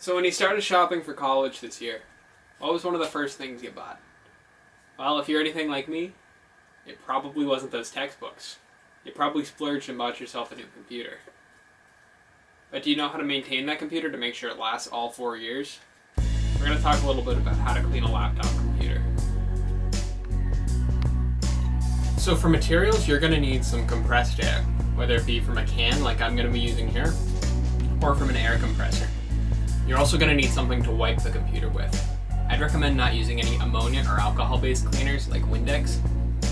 So when you started shopping for college this year, what was one of the first things you bought? Well, if you're anything like me, it probably wasn't those textbooks. You probably splurged and bought yourself a new computer. But do you know how to maintain that computer to make sure it lasts all 4 years? We're going to talk a little bit about how to clean a laptop computer. So for materials, you're going to need some compressed air, whether it be from a can like I'm going to be using here, or from an air compressor. You're also going to need something to wipe the computer with. I'd recommend not using any ammonia or alcohol-based cleaners like Windex,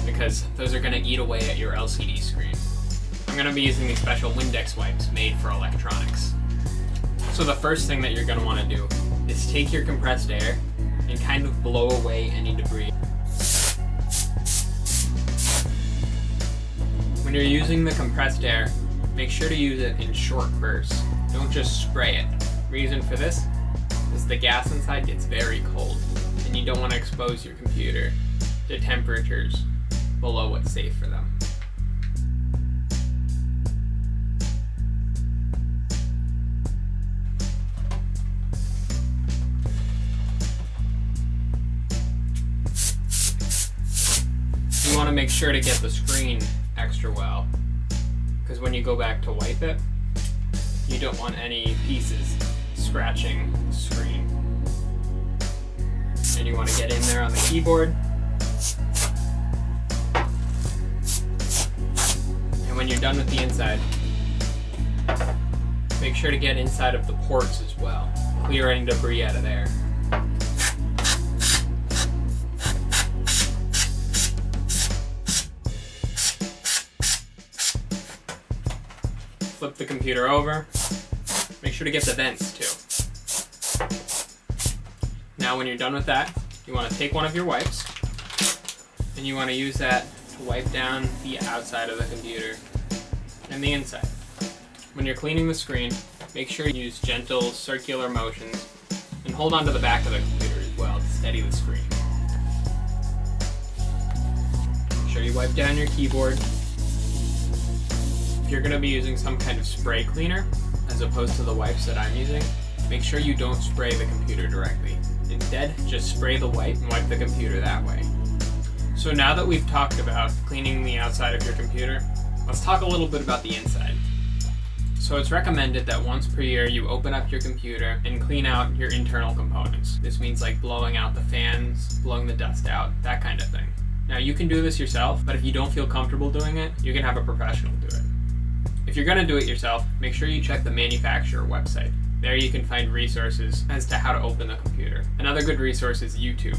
because those are going to eat away at your LCD screen. I'm going to be using these special Windex wipes made for electronics. So the first thing that you're going to want to do is take your compressed air and kind of blow away any debris. When you're using the compressed air, make sure to use it in short bursts. Don't just spray it. Reason for this is the gas inside gets very cold, and you don't want to expose your computer to temperatures below what's safe for them. You want to make sure to get the screen extra well, because when you go back to wipe it, you don't want any pieces scratching the screen. And you want to get in there on the keyboard. And when you're done with the inside, make sure to get inside of the ports as well. Clear any debris out of there. Flip the computer over. Make sure to get the vents too. Now when you're done with that, you want to take one of your wipes and you want to use that to wipe down the outside of the computer and the inside. When you're cleaning the screen, make sure you use gentle circular motions and hold on to the back of the computer as well to steady the screen. Make sure you wipe down your keyboard. If you're going to be using some kind of spray cleaner, as opposed to the wipes that I'm using, make sure you don't spray the computer directly. Instead, just spray the wipe and wipe the computer that way. So now that we've talked about cleaning the outside of your computer, let's talk a little bit about the inside. So it's recommended that once per year you open up your computer and clean out your internal components. This means like blowing out the fans, blowing the dust out, that kind of thing. Now you can do this yourself, but if you don't feel comfortable doing it, you can have a professional do it. If you're going to do it yourself, make sure you check the manufacturer website. There you can find resources as to how to open the computer. Another good resource is YouTube.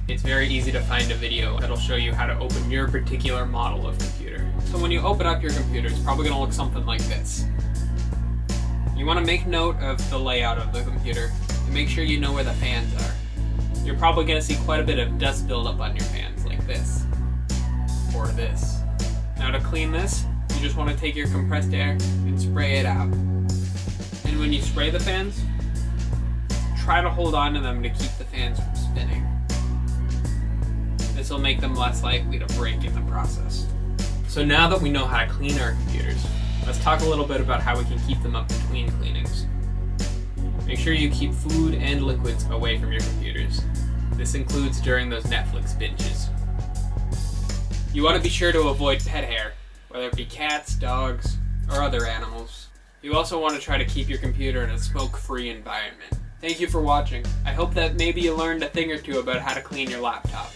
It's very easy to find a video that'll show you how to open your particular model of computer. So when you open up your computer, it's probably going to look something like this. You want to make note of the layout of the computer and make sure you know where the fans are. You're probably going to see quite a bit of dust buildup on your fans, like this, or this. Now to clean this, you just want to take your compressed air and spray it out. And when you spray the fans, try to hold on to them to keep the fans from spinning. This will make them less likely to break in the process. So now that we know how to clean our computers, let's talk a little bit about how we can keep them up between cleanings. Make sure you keep food and liquids away from your computers. This includes during those Netflix binges. You want to be sure to avoid pet hair, whether it be cats, dogs, or other animals. You also want to try to keep your computer in a smoke-free environment. Thank you for watching. I hope that maybe you learned a thing or two about how to clean your laptop.